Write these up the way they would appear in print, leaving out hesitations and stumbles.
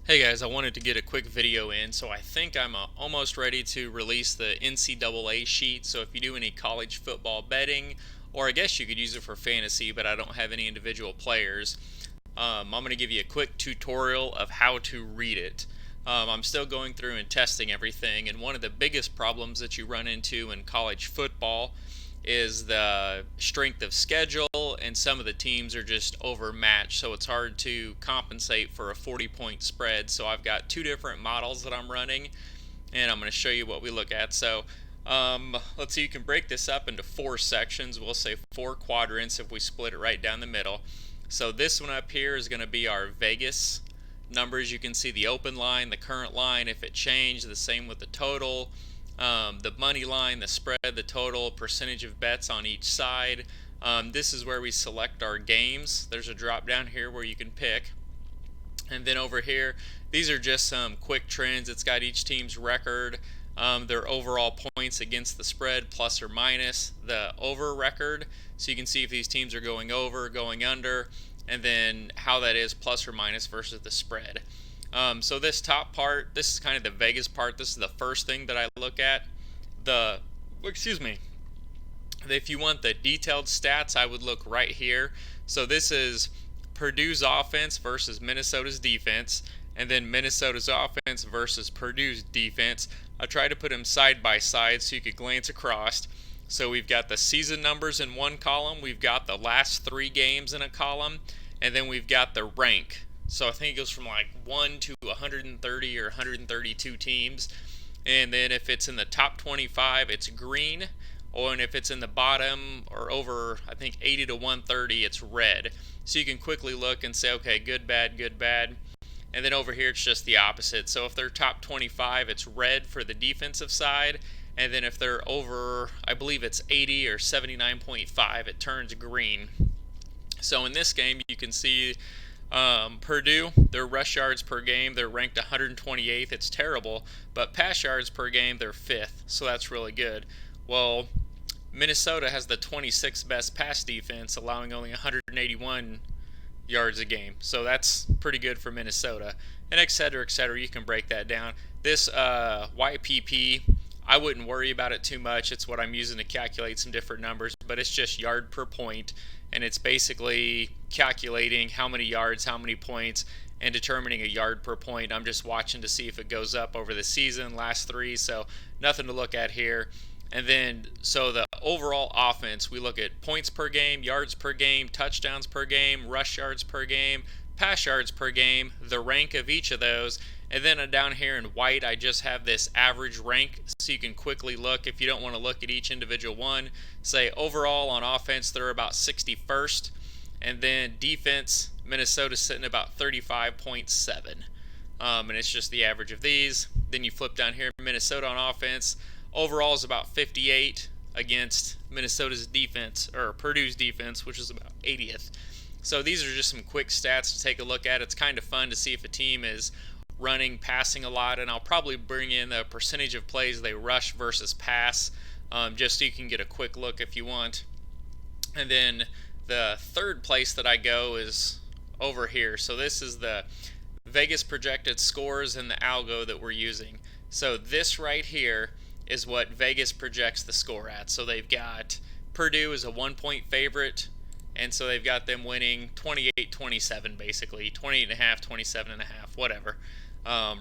Hey guys, I wanted to get a quick video in, so I think I'm almost ready to release the NCAA sheet. So if you do any college football betting, or I guess you could use it for fantasy, but I don't have any individual players, I'm going to give you a quick tutorial of how to read it. I'm still going through and testing everything, and one of the biggest problems that you run into in college football is the strength of schedule, and some of the teams are just overmatched, so it's hard to compensate for a 40-point spread. So I've got two different models that I'm running, and I'm going to show you what we look at. So let's see, you can break this up into four sections. We'll say four quadrants if we split it right down the middle. So this one up here is going to be our Vegas numbers. You can see the open line, the current line, if it changed, the same with the total, the money line, the spread, the total, percentage of bets on each side. This is where we select our games. There's a drop down here where you can pick. And then over here, these are just some quick trends. It's got each team's record, their overall points against the spread, plus or minus, the over record. So you can see if these teams are going over, going under, and then how that is plus or minus versus the spread. So this top part, this is kind of the Vegas part. This is the first thing that I look at. If you want the detailed stats, I would look right here. So this is Purdue's offense versus Minnesota's defense, and then Minnesota's offense versus Purdue's defense. I try to put them side by side so you could glance across. So we've got the season numbers in one column, we've got the last three games in a column, and then we've got the rank. So I think it goes from like 1 to 130 or 132 teams. And then if it's in the top 25, it's green. And if it's in the bottom or over, I think 80 to 130, it's red. So you can quickly look and say, okay, good, bad, good, bad. And then over here, it's just the opposite. So if they're top 25, it's red for the defensive side. And then if they're over, I believe it's 80 or 79.5, it turns green. So in this game, you can see Purdue, their rush yards per game, they're ranked 128th. It's terrible. But pass yards per game, they're 5th. So that's really good. Well, Minnesota has the 26th best pass defense, allowing only 181 yards a game. So that's pretty good for Minnesota. And et cetera, et cetera. You can break that down. This YPP, I wouldn't worry about it too much. It's what I'm using to calculate some different numbers, but it's just yard per point. And it's basically calculating how many yards, how many points, and determining a yard per point. I'm just watching to see if it goes up over the season, last three, so nothing to look at here. And then, so the overall offense, we look at points per game, yards per game, touchdowns per game, rush yards per game, pass yards per game, the rank of each of those. And then down here in white, I just have this average rank so you can quickly look. If you don't want to look at each individual one, say overall on offense, they're about 61st. And then defense, Minnesota's sitting about 35.7. And it's just the average of these. Then you flip down here, Minnesota on offense. Overall is about 58 against Minnesota's defense, or Purdue's defense, which is about 80th. So these are just some quick stats to take a look at. It's kind of fun to see if a team is running, passing a lot, and I'll probably bring in the percentage of plays they rush versus pass, just so you can get a quick look if you want. And then the third place that I go is over here. So this is the Vegas projected scores and the algo that we're using. So this right here is what Vegas projects the score at. So they've got Purdue is a 1-point favorite, and so they've got them winning 28-27 basically, 28.5, 27.5, whatever,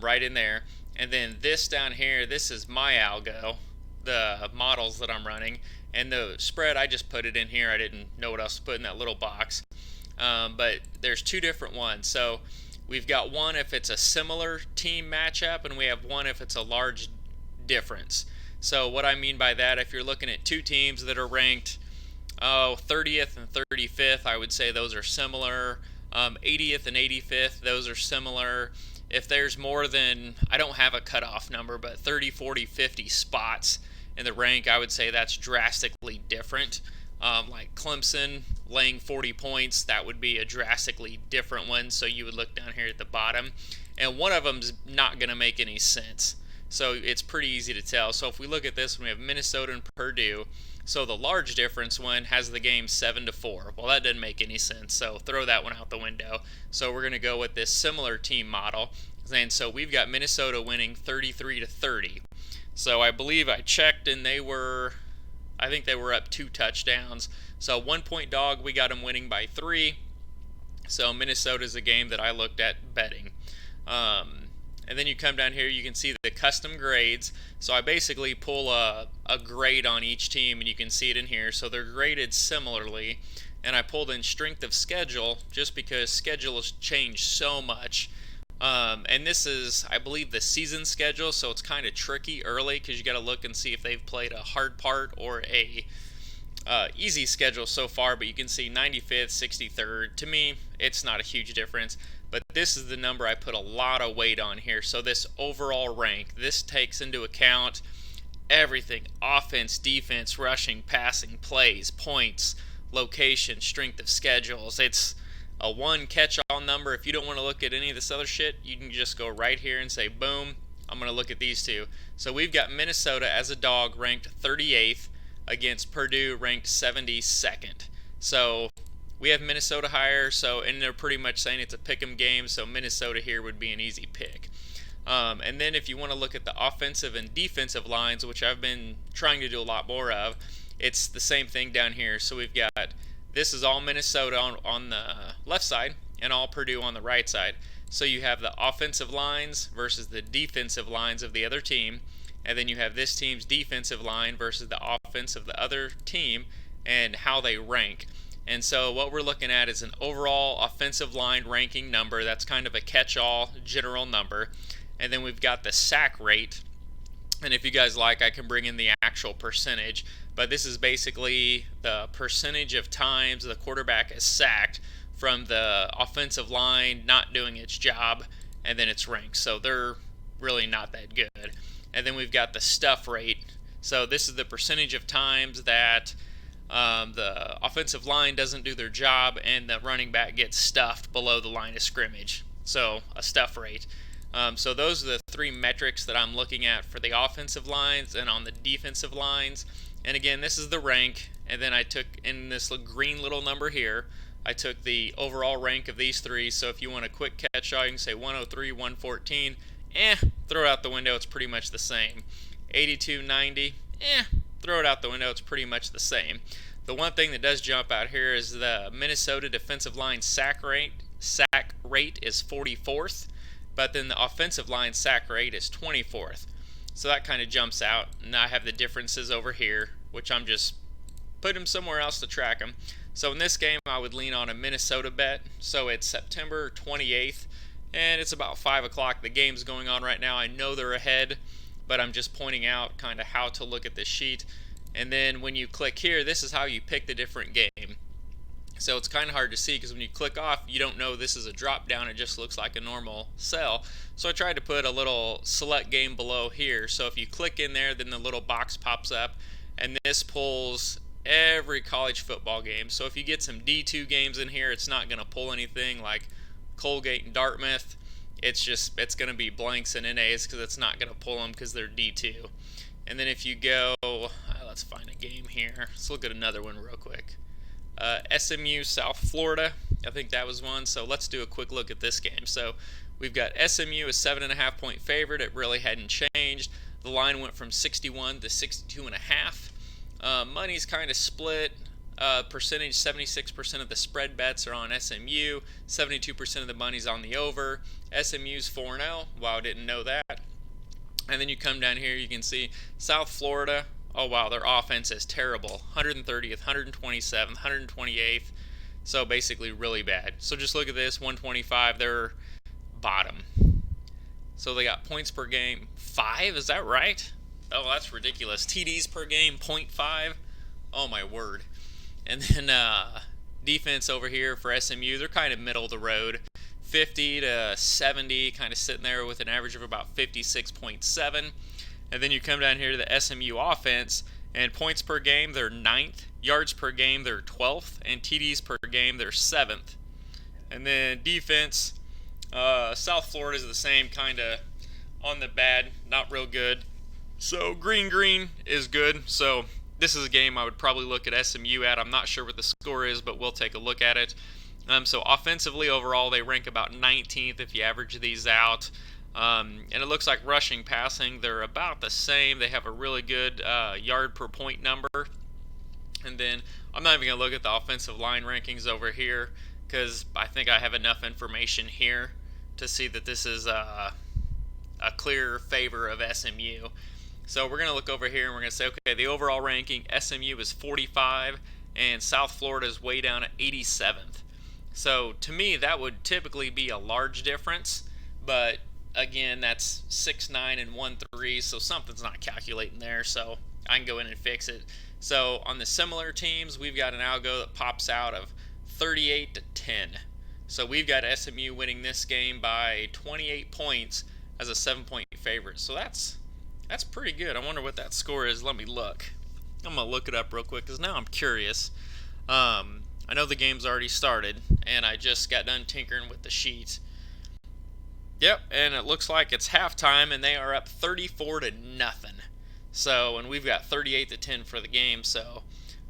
right in there. And then this down here, this is my algo, the models that I'm running, and the spread, I just put it in here. I didn't know what else to put in that little box. But there's two different ones. So we've got one if it's a similar team matchup, and we have one if it's a large difference. So what I mean by that, if you're looking at two teams that are ranked 30th and 35th, I would say those are similar. 80th and 85th, those are similar. If there's more than, I don't have a cutoff number, but 30, 40, 50 spots in the rank, I would say that's drastically different. Like Clemson laying 40 points, that would be a drastically different one. So you would look down here at the bottom, and one of them's not going to make any sense. So it's pretty easy to tell. So if we look at this one, we have Minnesota and Purdue. So the large difference one has the game 7-4. Well, that didn't make any sense, so throw that one out the window. So we're going to go with this similar team model. And so we've got Minnesota winning 33-30. So I believe I checked and I think they were up 2 touchdowns. So 1 point dog, we got them winning by 3. So Minnesota's a game that I looked at betting. And then you come down here, you can see the custom grades. So I basically pull a grade on each team, and you can see it in here. So they're graded similarly. And I pulled in strength of schedule just because schedule has changed so much. And this is, I believe, the season schedule, so it's kind of tricky early because you got to look and see if they've played a hard part or a easy schedule so far. But you can see 95th, 63rd. To me, it's not a huge difference. But this is the number I put a lot of weight on here. So this overall rank, this takes into account everything: offense, defense, rushing, passing, plays, points, location, strength of schedules. It's a one catch-all number. If you don't want to look at any of this other shit, you can just go right here and say, boom, I'm going to look at these two. So we've got Minnesota as a dog ranked 38th against Purdue ranked 72nd. So we have Minnesota higher, and they're pretty much saying it's a pick 'em game, so Minnesota here would be an easy pick. And then if you want to look at the offensive and defensive lines, which I've been trying to do a lot more of, it's the same thing down here. So we've got, this is all Minnesota on the left side and all Purdue on the right side. So you have the offensive lines versus the defensive lines of the other team, and then you have this team's defensive line versus the offense of the other team and how they rank. And so what we're looking at is an overall offensive line ranking number. That's kind of a catch-all general number. And then we've got the sack rate. And if you guys like, I can bring in the actual percentage. But this is basically the percentage of times the quarterback is sacked from the offensive line not doing its job, and then it's ranked. So they're really not that good. And then we've got the stuff rate. So this is the percentage of times that the offensive line doesn't do their job and the running back gets stuffed below the line of scrimmage. So a stuff rate. So those are the 3 metrics that I'm looking at for the offensive lines and on the defensive lines. And again, this is the rank. And then I took in this green little number here, I took the overall rank of these 3. So if you want a quick catch-all, you can say 103, 114. Throw it out the window. It's pretty much the same. 82, 90. Throw it out the window. It's pretty much the same. The one thing that does jump out here is the Minnesota defensive line sack rate. Sack rate is 44th, but then the offensive line sack rate is 24th. So that kind of jumps out. And I have the differences over here, which I'm just putting them somewhere else to track them. So in this game, I would lean on a Minnesota bet. So it's September 28th, and it's about 5 o'clock. The game's going on right now. I know they're ahead, but I'm just pointing out kind of how to look at this sheet. And then when you click here, this is how you pick the different game. So it's kind of hard to see because when you click off, you don't know this is a drop down. It just looks like a normal cell. So I tried to put a little select game below here. So if you click in there, then the little box pops up, and this pulls every college football game. So if you get some D2 games in here, it's not going to pull anything like Colgate and Dartmouth. It's going to be blanks and NAs because it's not going to pull them because they're D2. And then if you go, let's find a game here. Let's look at another one real quick. SMU South Florida, I think that was one. So let's do a quick look at this game. So we've got SMU a 7.5 point favorite. It really hadn't changed. The line went from 61 to 62.5. Money's kind of split. Percentage, 76% of the spread bets are on SMU. 72% of the money's on the over. SMU's 4-0. Wow, didn't know that. And then you come down here, you can see South Florida. Oh, wow, their offense is terrible. 130th, 127th, 128th. So basically really bad. So just look at this, 125, they're bottom. So they got points per game, 5, is that right? Oh, that's ridiculous. TDs per game, 0.5. Oh, my word. And then defense over here for SMU, they're kind of middle of the road. 50 to 70, kind of sitting there with an average of about 56.7. And then you come down here to the SMU offense, and points per game, they're 9th. Yards per game, they're 12th. And TDs per game, they're 7th. And then defense, South Florida is the same, kind of on the bad, not real good. So green is good. So this is a game I would probably look at SMU at. I'm not sure what the score is, but we'll take a look at it. So offensively, overall, they rank about 19th if you average these out. And it looks like rushing, passing, they're about the same. They have a really good yard per point number. And then I'm not even going to look at the offensive line rankings over here because I think I have enough information here to see that this is a clear favor of SMU. So we're going to look over here and we're going to say, okay, the overall ranking, SMU is 45 and South Florida is way down at 87th. So to me, that would typically be a large difference, but again, that's 6-9 and 1-3, so something's not calculating there, so I can go in and fix it. So on the similar teams, we've got an algo that pops out of 38-10. So we've got SMU winning this game by 28 points as a 7-point favorite. So that's pretty good. I wonder what that score is. Let me look. I'm going to look it up real quick because now I'm curious. I know the game's already started, and I just got done tinkering with the sheet. Yep, and it looks like it's halftime, and they are up 34-0. So, and we've got 38-10 for the game. So,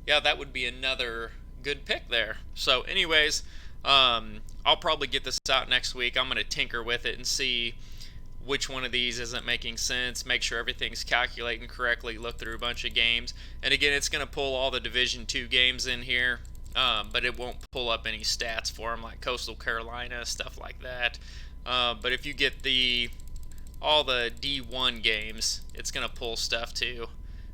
yeah, that would be another good pick there. So, anyways, I'll probably get this out next week. I'm going to tinker with it and see which one of these isn't making sense, make sure everything's calculating correctly, look through a bunch of games. And again, it's going to pull all the Division II games in here. But it won't pull up any stats for them like Coastal Carolina, stuff like that. But if you get all the D1 games, it's going to pull stuff too.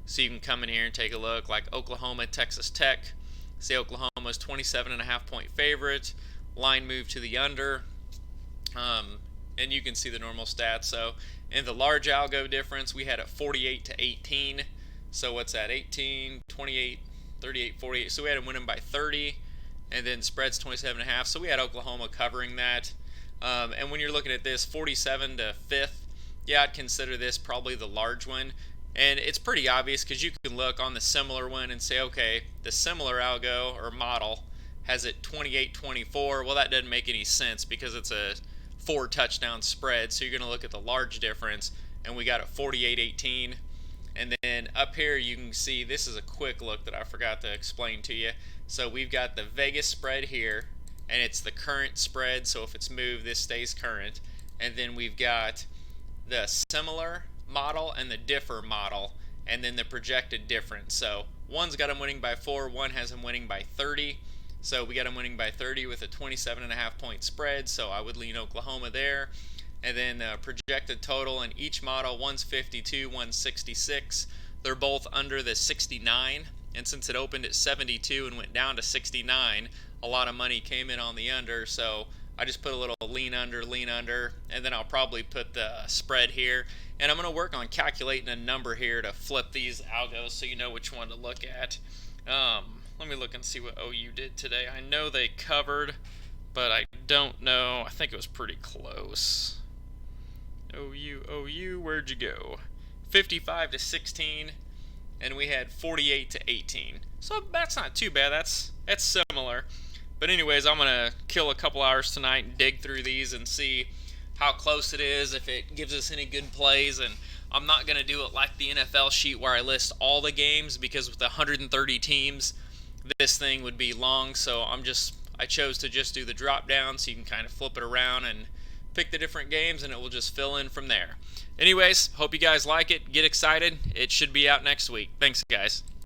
So you can come in here and take a look like Oklahoma, Texas Tech. See, Oklahoma's 27.5-point favorite. Line moved to the under. And you can see the normal stats. So in the large algo difference, we had it 48-18. So what's that? 18, 28, 38, 48. So we had them winning by 30, and then spreads 27.5. So we had Oklahoma covering that. And when you're looking at this, 47 to 5th, yeah, I'd consider this probably the large one. And it's pretty obvious because you can look on the similar one and say, okay, the similar algo or model has it 28-24. Well, that doesn't make any sense because it's a 4-touchdown spread. So you're going to look at the large difference, and we got it 48-18. And then up here you can see, this is a quick look that I forgot to explain to you. So we've got the Vegas spread here, and it's the current spread, so if it's moved, this stays current. And then we've got the similar model and the differ model, and then the projected difference. So one's got them winning by 4, one has them winning by 30. So we got them winning by 30 with a 27.5-point spread, so I would lean Oklahoma there. And then projected total in each model, one's 52, one's 66. They're both under the 69. And since it opened at 72 and went down to 69, a lot of money came in on the under. So I just put a little lean under, and then I'll probably put the spread here. And I'm going to work on calculating a number here to flip these algos so you know which one to look at. Let me look and see what OU did today. I know they covered, but I don't know. I think it was pretty close. OU, where'd you go? 55-16, and we had 48-18. So that's not too bad. That's similar. But anyways, I'm gonna kill a couple hours tonight and dig through these and see how close it is, if it gives us any good plays. And I'm not gonna do it like the NFL sheet where I list all the games, because with 130 teams, this thing would be long. So I chose to just do the drop down, so you can kind of flip it around and pick the different games, and it will just fill in from there. Anyways, hope you guys like it. Get excited. It should be out next week. Thanks, guys.